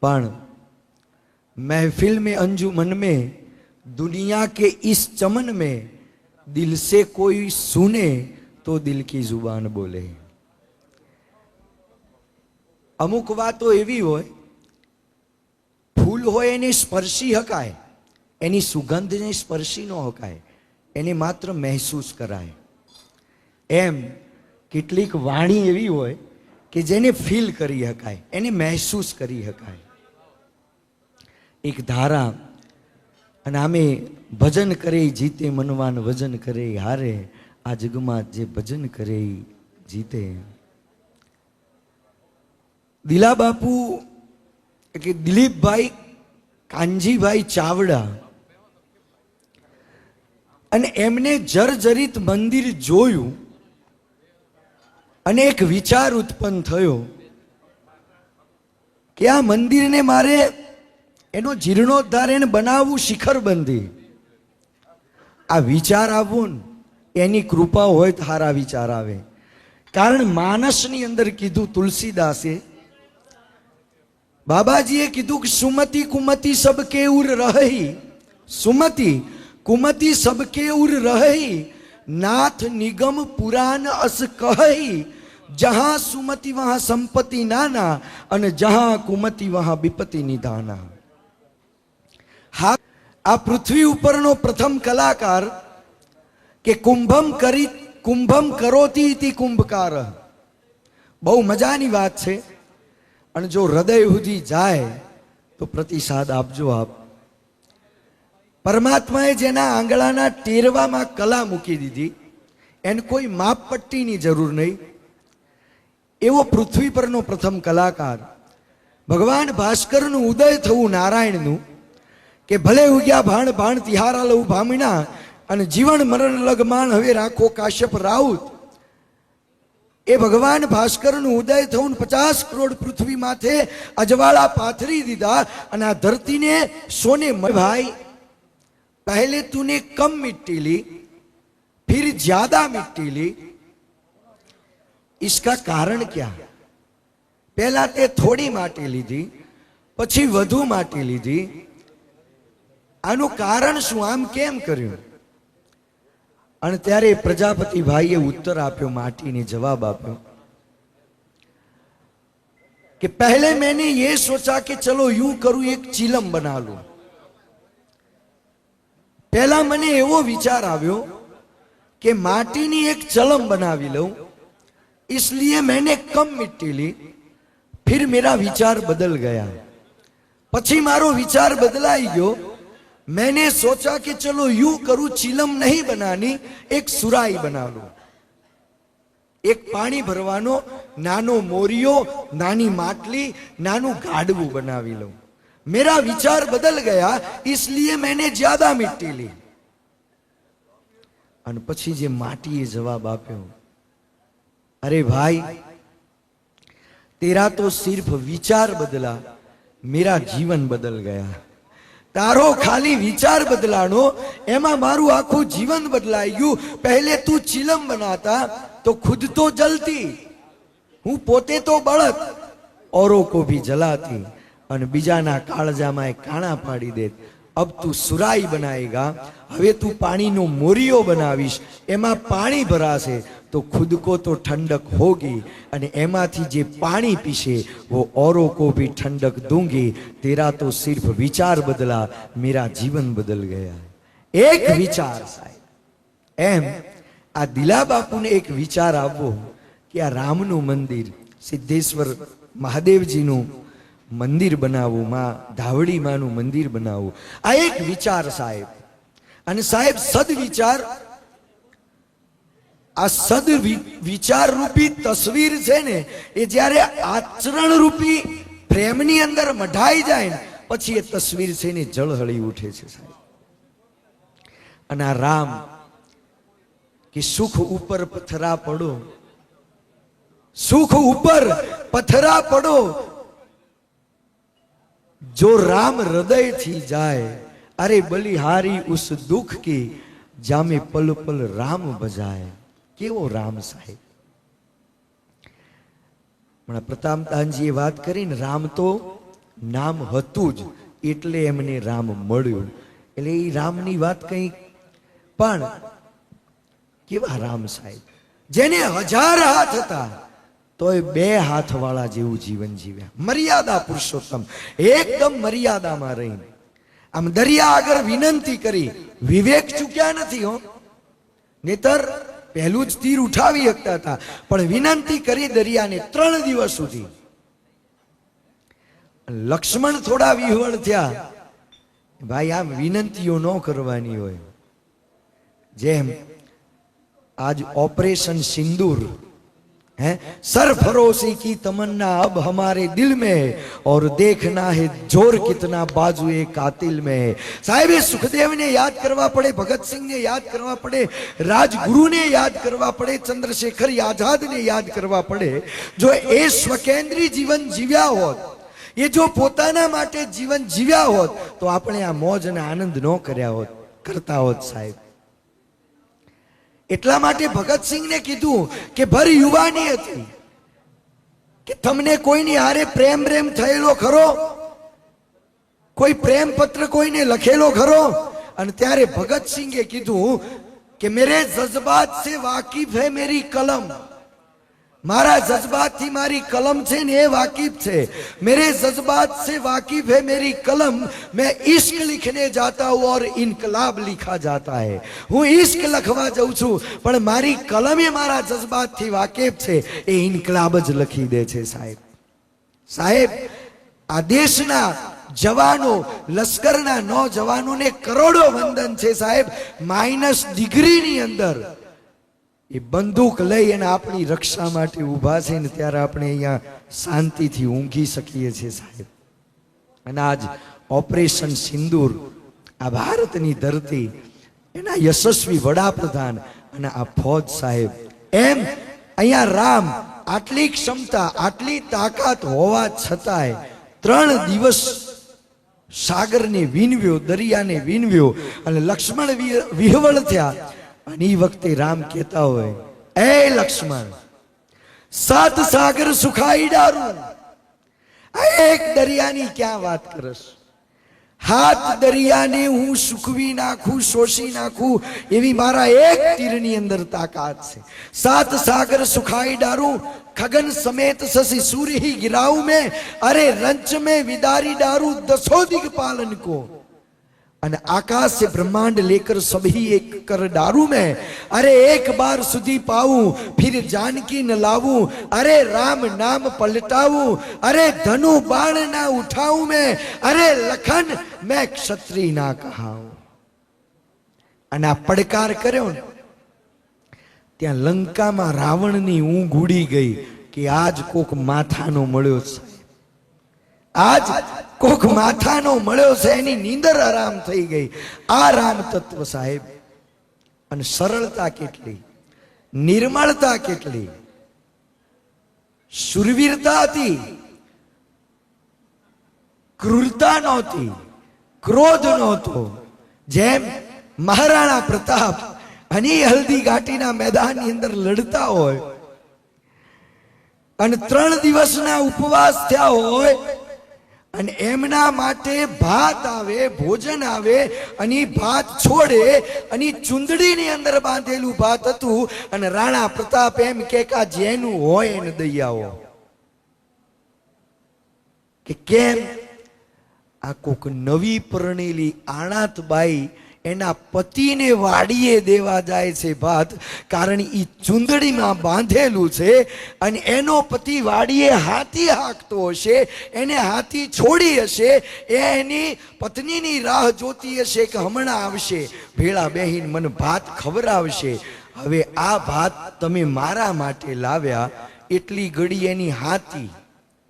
पण महफिल में अंजुमन में दुनिया के इस चमन में दिल से कोई सुने तो दिल की जुबान बोले। अमुक वातो एवी होय, फूल होय एने स्पर्शी हकाय, एनी सुगंध ने स्पर्शी न हकाय, एने मात्र महसूस कराय। एम કેટલીક વાણી એવી હોય કે જેને ફીલ કરી શકાય, એને મહેસૂસ કરી શકાય। એક ધારા અને આમે ભજન કરે જીતે મનવાન વજન કરે હારે, આ જગમાં જે ભજન કરે જીતે। દિલા બાપુ કે દિલીપભાઈ કાનજીભાઈ ચાવડા અને એમને જર્જરિત મંદિર જોયું અને એક વિચાર ઉત્પન્ન થયો કે આ મંદિરને મારે એનો જીર્ણોદ્ધાર એને બનાવવું શિખરબંધી। આ વિચાર આવવો ને એની કૃપા હોય તો સારા વિચાર આવે। કારણ માનસની અંદર કીધું તુલસીદાસે, બાબાજીએ કીધું કે સુમતિ કુમતિ સબકે ઉર રહી, સુમતિ कुमति सबके उर रही, नाथ निगम पुराण अस कही, जहां सुमति वहां संपत्ति नाना, अन जहां कुमति वहां विपत्ति निधाना। हा आ पृथ्वी उपरनो प्रथम कलाकार के कुंभम करोति इति कुंभकार। बहु मजानी बात छे अने जो हृदय सुधी जाए तो प्रतिसाद आपजो आप। परमात्माए जेना आंगळाना टेरवामां कला मूकी दीधी, एने कोई मापपट्टीनी जरूर नहीं। एवो पृथ्वी परनो प्रथम कलाकार भगवान भास्करनुं उदय थयुं नारायणनुं के भले उग्या भाण भाण तिहारा लऊ भामीणा, अने जीवन मरण लगमान हवे राखो काश्यप राउत। ए भगवान भास्करनुं उदय थयुं 50 करोड़ पृथ्वी माथे अजवाळा पाथरी दीधा अने आ धरतीने सोने भाई पहले तूने कम मिट्टी ली, फिर ज्यादा मिट्टी ली, इसका कारण क्या? पहला ते थोड़ी माटी लीधी, पछी वधु माटी लीधी, आनु कारण शुं, आम केम कर्युं? अने त्यारे प्रजापति भाईए उत्तर आप्यो, माटी ने जवाब आप्यो कि पहले मैंने ये सोचा कि चलो यूं करूं, एक चिलम बना लूं। पहला मने एवो विचार आव्यो कि माटीनी एक चलम बनावी लऊं, इसलिए मैंने कम मिट्टी ली। फिर मेरा विचार बदल गया, पछी मारो विचार बदलाई गयो। मैंने सोचा कि चलो यूं करूं, चिलम नहीं बनानी, एक सुराई बना लूं, एक पानी भरवानो नानो मोरियो, नानी माटली, नानु गाडवू बनावी लऊं। मेरा विचार बदल गया, इसलिए मैंने ज्यादा मिट्टी ली। अने पछी जे माटीए जवाब आप्यो, अरे भाई तेरा तो सिर्फ विचार बदला, मेरा जीवन बदल गया। तारो खाली विचार बदलानो, एमा मारू आखू जीवन बदलाई गयु। पहले तू चिलम बनाता तो खुद तो जलती, हूँ पोते तो बळत, औरों को भी जलाती, और बीजाना काळजामां काणा पाड़ी दे। अब तू सुराई बनाएगा, हवे तू पानी नो मोरियो बनावीश, एमा पानी भराशे तो खुद को तो ठंडक होगी, अने एमाथी जे पानी पीशे वो औरों को भी ठंडक दूंगी। तेरा तो सिर्फ विचार बदला, मेरा जीवन बदल गया। एक विचार साहेब एम आ दिला बापू ने एक विचार आवो कि आ रामनु मंदिर, सिद्धेश्वर महादेवजीनु मंदिर बनावू, मां धावड़ी मानु मंदिर बनावू, आ एक विचार साहेब। अने साहेब सद विचार, आ सद विचार रूपी तस्वीर छे ने, ए ज्यारे आचरण रूपी प्रेमनी अंदर मढाई जाए ने पछी ए तस्वीर छे ने जळहળી उठे छे साहेब। अने आ राम कि सुख ऊपर पथरा पड़ो, सुख ऊपर पथरा पड़ो, जो राम हृदय थी जाए, अरे बलिहारी उस दुख की, जामे पल पल राम बजाए। केवो राम साहेब। प्रतापदानजीए बात करी, राम तो નામ હતું જ એટલે એમને રામ મળ્યું. એટલે એ રામની વાત કંઈ પણ કેવા રામ સાહેબ, જેને 1000 હાથ હતા તોય 2 હાથવાળા જેવું જીવન જીવ્યા. મર્યાદા પુરુષોત્તમ, એકદમ મર્યાદામાં રહીને. આમ દરિયા આગળ વિનંતી કરી, વિવેક ચૂક્યા નથી હો, નહીતર પહેલું જ તીર ઉઠાવી શકતા હતા, પણ વિનંતી કરી દરિયાને 3 દિવસ સુધી. લક્ષ્મણ થોડા વિહવળ થયા, ભાઈ આમ વિનંતીઓ ન કરવાની હોય. જેમ આજ ઓપરેશન સિંદूर है, सरफरोशी की तमन्ना अब हमारे दिल में है और देखना है जोर कितना बाजुए कातिल में है. साहेब सुखदेव ने याद करवा पड़े, भगत सिंह ने याद करवा पड़े, राजगुरु ने याद करवा पड़े, चंद्रशेखर आजाद ने याद करवा पड़े. जो ए स्वकेंद्री जीवन जीव्या होत, ये जो પોતાના માટે જીવન જીવ્યા હોત તો આપણે આ મોજ અને આનંદ ન કર્યા હોત, કરતા હોત સાહેબ. એટલા માટે ભગતસિંહને કીધું કે ભર યુવાની હતી કે તમને કોઈની હારે પ્રેમ થયેલો ખરો, કોઈ પ્રેમ પત્ર કોઈને લખેલો ખરો? અને ત્યારે ભગતસિંહે કીધું કે મેરે જજ્બાત સે વાકિફ હે મેરી કલમ, મારા જજ્બાતથી મારી કલમ છે ને એ વાકિફ છે. मेरे जज्बात से वाकिफ है मेरी कलम, मैं इश्क लिखने जाता हूँ और इनकलाब लिखा जाता है. હું इश्क લખવા જાઉં છું પણ મારી કલમે મારા જજ્બાતથી વાકેફ છે, એ ઇનકલાબ જ લખી દે છે સાહેબ. સાહેબ આ દેશના જવાનો, લશ્કરના નોજવાનોને કરોડો વંદન છે સાહેબ. -ડિગ્રીની અંદર એ બંદૂક લઈ અને આપણી રક્ષા માટે ઊભા છે ને ત્યારે આપણે અહીંયા શાંતિથી ઊંઘી શકીએ છીએ સાહેબ. અને આજ ઓપરેશન સિંદૂર, આ ભારતની ધરતી, એના યશસ્વી વડાપ્રધાન અને આ ફૌજ સાહેબ, એમ અહીંયા રામ આટલી ક્ષમતા, આટલી તાકાત હોવા છતાંય 3 દિવસ સાગરને વિનવ્યો, દરિયાને વિનવ્યો અને લક્ષ્મણ વિહવળ થયા. અને એ વખતે રામ કહેતા હોય, એ લક્ષ્મણ 7 સાગર સુખાઈ ડારું, આ એક દરિયાની ક્યાં વાત કરસ? હાથ દરિયાને હું સુખવી નાખું, શોષી નાખું એવી મારા એક તીરની અંદર તાકાત છે. 7 સાગર સુખાઈ ડારું, खगन समेत शशि सूर्य ही गिराऊं मैं, अरे रंच में विदारी डारू 10 दिक्पालन को, અને आकाश से ब्रह्मांड लेकर सभी एक कर डारू मैं, अरे एक बार सुधी पाऊं फिर जानकी न लाऊं, अरे राम नाम पलटाऊं, अरे धनु बाण ना उठाऊं मैं, अरे लखन मैं क्षत्रिय ना कहाऊं. અને આ પડકાર કર્યો ને ત્યાં લંકામાં રાવણની ઊંઘ ઉડી ગઈ કે આજ કોક માથાનો મળ્યો છે, આજ કોક માથાનો મળ્યો છે, એની નીંદર આરામ થઈ ગઈ. આ રામ તત્વ સાહેબ. અને સરળતા કેટલી, નિર્મળતા કેટલી, શુરવીરતા હતી, ક્રૂરતા નહોતી, ક્રોધ નહોતો. જેમ મહારાણા પ્રતાપ અને હલ્દી ઘાટીના મેદાનની અંદર લડતા હોય અને 3 દિવસના ઉપવાસ થયા હોય અને એમના માટે ભાત આવે, ભોજન આવે અને ભાત છોડે અને ચુંદડીની અંદર બાંધેલું ભાત હતું અને રાણા પ્રતાપ એમ કે આ જેનું હોય એને દઈ આવો. કે કેમ? આ કોક નવી પરણેલી આણાત બાઈ એના પતિને વાડીએ દેવા જાય છે ભાત, કારણ ઈ ચુંદડીમાં બાંધેલું છે અને એનો પતિ વાડીએ હાથી હાંકતો હશે, એને હાથી છોડી હશે, એ એની પત્નીની રાહ જોતી હશે કે હમણાં આવશે, ભેળા બેહીને મને ભાત ખવડાવશે. હવે આ ભાત તમે મારા માટે લાવ્યા, એટલી ઘડી એની હાથી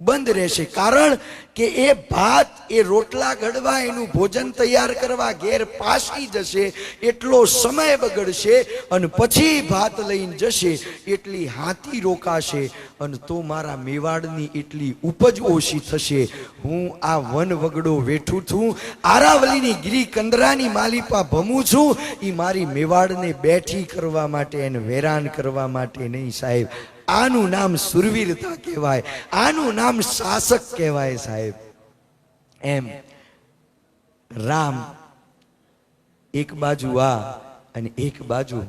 બંધ રહેશે, કારણ કે એ ભાત, એ રોટલા ઘડવા, એનું ભોજન તૈયાર કરવા ઘેર પાછી જશે, એટલો સમય બગડશે અને પછી ભાત લઈને જશે, એટલી હાથી રોકાશે અને તો મારા મેવાડની એટલી ઉપજ ઓછી થશે. હું આ વન વગડો વેઠું છું, આરાવલીની ગિરી કંદરાની માલિપા ભમું છું, એ મારી મેવાડને બેઠી કરવા માટે, એને વેરાન કરવા માટે નહીં સાહેબ. આનું નામ સુરવીરતા કહેવાય, આનું નામ શાસક કહેવાય સાહેબ. એમ રામ એક બાજુ આ અને એક બાજુ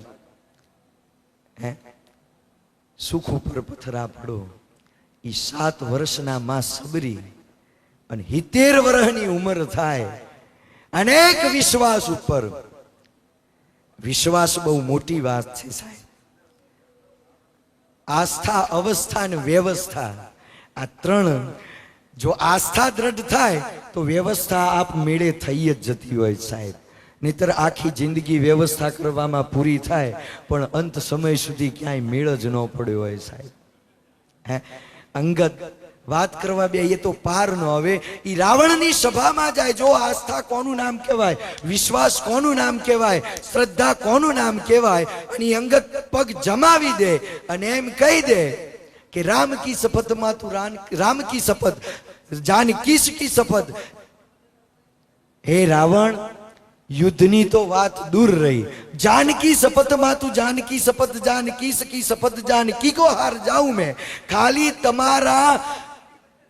સુખ ઉપર પથરા પડો. ઈ 7 વર્ષના માં સબરી અને 70 વર્ષની ઉંમર થાય. અનેક વિશ્વાસ ઉપર વિશ્વાસ બહુ મોટી વાત છે સાહેબ. આસ્થા, અવસ્થા અને વ્યવસ્થા, આ 3 જો આસ્થા દ્રઢ થાય તો વ્યવસ્થા આપ મેળે થઈ જ જતી હોય સાહેબ. નહીતર આખી જિંદગી વ્યવસ્થા કરવામાં પૂરી થાય પણ અંત સમય સુધી ક્યાંય મેળ જ ન પડ્યો હોય સાહેબ. અંગદ વાત કરવા બે એ તો પાર ન આવે. ઈ રાવણની સભામાં જાય. જો આસ્થા કોનું નામ કહેવાય, વિશ્વાસ કોનું નામ કહેવાય, શ્રદ્ધા કોનું નામ કહેવાય. અને અંગદ પગ જમાવી દે અને એમ કહી દે કે રામ કી શપથ માં તું રામ કી શપથ, જાનકી કી શપથ. હે રાવણ, યુદ્ધની તો વાત દૂર રહી, जानकी शपथ માં તું जानकी शपथ, जानकी की शपथ, जानकी को हार जाऊं मैं. ખાલી તમારા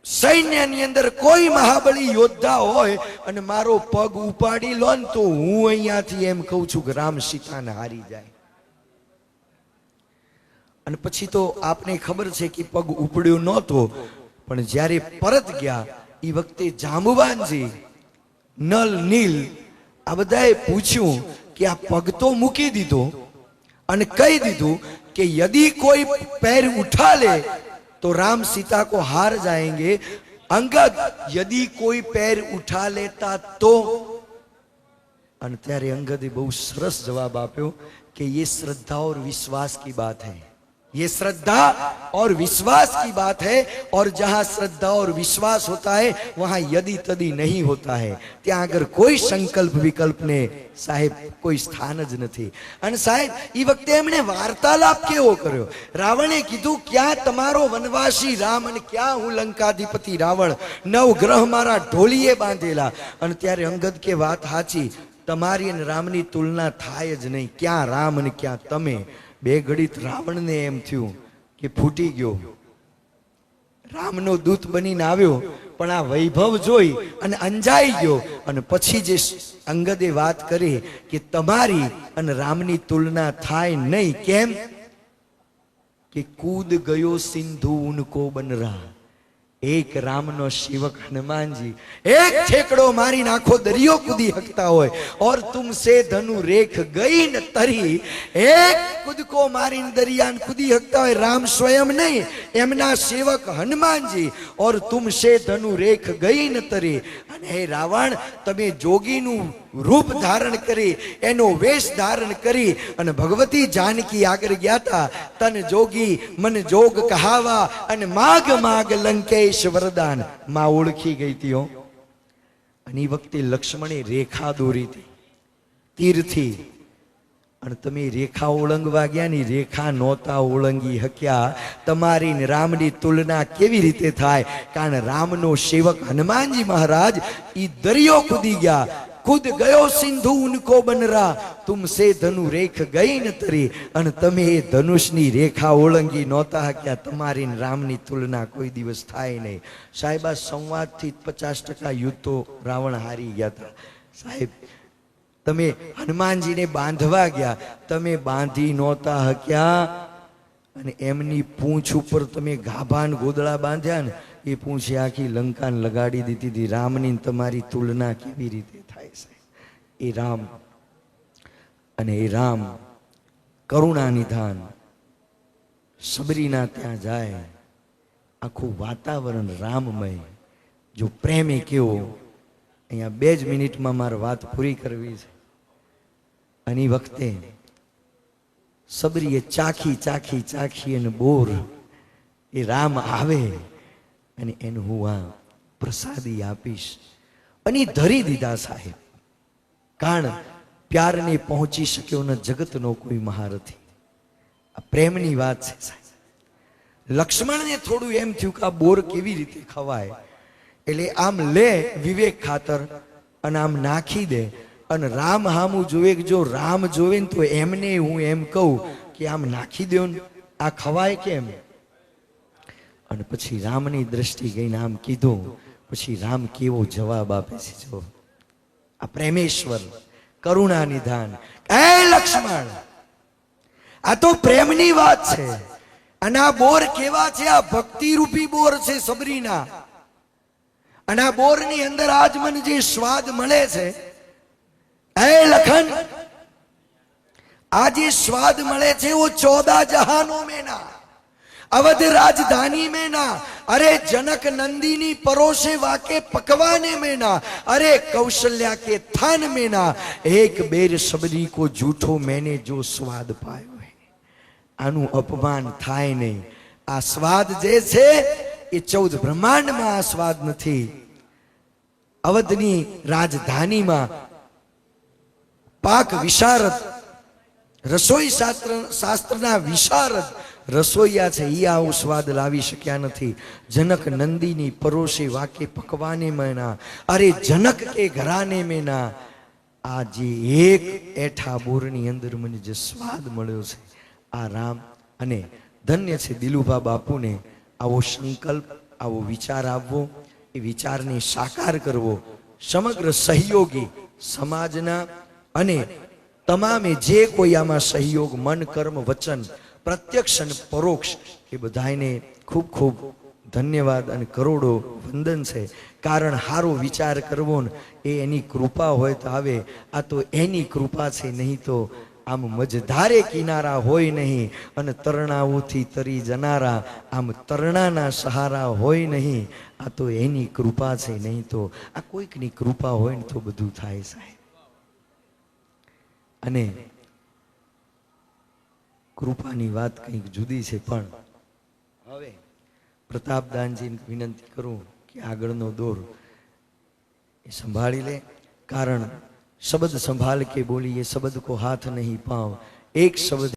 સૈન્યની અંદર કોઈ મહાબળી યોદ્ધા હોય અને મારો પગ ઉપાડી લો ને તો હું અહીંયાથી એમ કહું છું કે રામ સીતાને હારી જાય. અને પછી તો આપને ખબર છે કે પગ ઉપડ્યો નહોતો, પણ જ્યારે પરત ગયા એ વખતે જાંબુવાનજી, નલ, નીલ આ બધાએ પૂછ્યું કે આ પગ તો મૂકી દીધો અને કહી દીધું કે यदि कोई पैर उठा ले तो राम सीता को हार जाएंगे. अंगद, यदि कोई पैर उठा लेता तो. અને ત્યારે અંગદે બહુ સરસ જવાબ આપ્યો કે ये श्रद्धा और विश्वास की बात है, ये श्रद्धा और विश्वास की बात है. और जहां श्रद्धा और विश्वास होता है वहां यदि तदि नहीं होता है. ત્યાં આગળ કોઈ સંકલ્પ વિકલ્પ ને સાહેબ કોઈ સ્થાન જ નથી. અને સાહેબ એ વખતે એમણે વાર્તાલાપ કેવો કર્યો. રાવણે કીધું ક્યાં તમારો વનવાસી રામ અને ક્યાં હું લંકાધિપતિ રાવણ, 9 ગ્રહ મારા ઢોલીએ બાંધેલા. અને ત્યારે અંગદ કે વાત સાચી, તમારી અને રામની તુલના થાય જ નહીં. ક્યાં રામ અને ક્યાં તમે. બે ઘડીત રાવણને એમ થયું કે ફૂટી ગયો, રામનો દૂત બનીને આવ્યો પણ આ વૈભવ જોઈ અને અંજાઈ ગયો. અને પછી જે અંગદે વાત કરી કે તમારી અને રામની તુલના થાય નહીં. કેમ કે કૂદ ગયો સિંધુ ઉनको બન રહા. એક રામનો સેવક હનુમાનજી એક ઠેકડો મારી નાખો દરિયો કૂદી હકતા હોય. और तुमसे धनु रेख गई न तरी. एक કૂદકો મારીને દરિયાને કૂદી હકતા હોય રામ સ્વયં નહીં, એમના સેવક હનુમાનજી. और तुमसे धनु रेख गई न तरी. અને હે રાવણ, તમે જોગીનું રૂપ ધારણ કરી, એનો વેશ ધારણ કરી અને ભગવતી જાનકી આગળ ગયા હતા. તન જોગી મન જોગ કહાવા અને માગ માગ લંકેશ વરદાન. માં ઓળખી ગઈ હતી હો. અને એ વખતે લક્ષ્મણે રેખા દોરી હતી તીરથી. અને તમે રેખા ઓળંગવા ગયા ની રેખા નહોતા ઓળંગી હક્યા. તમારી ને રામની તુલના કેવી રીતે થાય? કારણ રામનો સેવક હનુમાનજી મહારાજ ઈ દરિયો કૂદી ગયા. खुद गयो सिंधु उनको बन रहा. तुमसे धनु रेख गई न तरी. અને તમે એ ધનુષની રેખા ઓળંગી નહોતા હક્યા. તમારી ને રામની તુલના કોઈ દિવસ થાય નહીં. સાહેબ આ સંવાદથી 50% યુદ્ધ તો રાવણ હારી ગયા હતા. સાહેબ તમે હનુમાનજીને બાંધવા ગયા, તમે બાંધી નહોતા હક્યા. અને એમની પૂંછ ઉપર તમે ગાભાન ગોદડા બાંધ્યા ને એ પૂંછે આખી લંકાને લગાડી દીધી હતી. રામની તમારી તુલના કેવી રીતે થાય છે? એ રામ અને એ રામ કરુણા નિધાન સબરીના ત્યાં જાય. આખું વાતાવરણ રામમય. જો પ્રેમે કેવો, અહીંયા 2 જ મિનિટમાં મારે વાત પૂરી કરવી છે. અને વખતે સબરીએ ચાખી ચાખી ચાખી અને બોર એ રામ આવે અને એને હું આ પ્રસાદી આપીશ. અને ધરી દીધા સાહેબ. કારણ પ્યારને પહોંચી શક્યો ન જગતનો કોઈ મહારથી. આ પ્રેમની વાત છે સાહેબ. લક્ષ્મણને થોડું એમ થયું કે આ બોર કેવી રીતે ખવાય. એટલે આમ લે વિવેક ખાતર અને આમ નાખી દે. અને રામ હામું જોવે કે જો રામ જોવે ને તો એમને હું એમ કહું કે આમ નાખી દો ને આ ખવાય કેમ. અને પછી રામની દ્રષ્ટિ ગઈને આમ કીધું પછી રામ કેવો જવાબ આપે છે જો. આ પ્રેમેશ્વર, કરુણા નિધાન. એ લક્ષ્મણ, આ તો પ્રેમની વાત છે. અને આ બોર કેવા છે? આ ભક્તિ રૂપી બોર છે સબરીના. અને આ બોરની અંદર આજ મને જે સ્વાદ મળે છે, એ લખન, આ જે સ્વાદ મળે છે वो 14 जहानों में ना, अवध राजधानी में ना, अरे जनक नंदिनी परोसे वाके पकवाने में ना, अरे कौशल्या के थान में ना, एक बेर सबरी को झूठो मैंने जो स्वाद पायो है. આનું અપમાન થાય નહીં. આ સ્વાદ જે છે એ 14 બ્રહ્માંડમાં આ સ્વાદ નથી. અવધની રાજધાનીમાં પાક વિશારદ, રસોઈ શાસ્ત્રના વિશારદ રસોઈયા છે, એ આવો સ્વાદ લાવી શક્યા નથી. જનક નંદીની પરોસે વાકે પકવાને મેના, અરે જનક કે ઘરાને મેના. આ જે એક એઠા બોરની અંદર મને જે સ્વાદ મળ્યો છે, આ રામ. અને ધન્ય છે દિલુભા બાપુને આવો સંકલ્પ, આવો વિચાર આવવો, એ વિચારને સાકાર કરવો. સમગ્ર સહયોગી સમાજના અને તમામે જે કોઈ આમાં સહયોગ, મન, કર્મ, વચન, પ્રત્યક્ષ અને પરોક્ષ, એ બધાને ખૂબ ખૂબ ધન્યવાદ અને કરોડો વંદન છે. કારણ હારો વિચાર કરવો ને એ એની કૃપા હોય તો આવે. આ તો એની કૃપા છે, નહીં તો આમ મજધારે કિનારા હોય નહીં, અને તરણાઓથી તરી જનારા આમ તરણાના સહારા હોય નહીં. આ તો એની કૃપા છે, નહીં તો આ કોઈકની કૃપા હોય ને તો બધું થાય સાહેબ. અને કૃપાની વાત કંઈક જુદી છે. પણ હવે પ્રતાપદાનજીને વિનંતી કરું કે આગળનો દોર એ સંભાળી લે. કારણ શબ્દ સંભાળ કે બોલીએ, શબ્દ કો હાથ નહીં પાવ. એક શબ્દ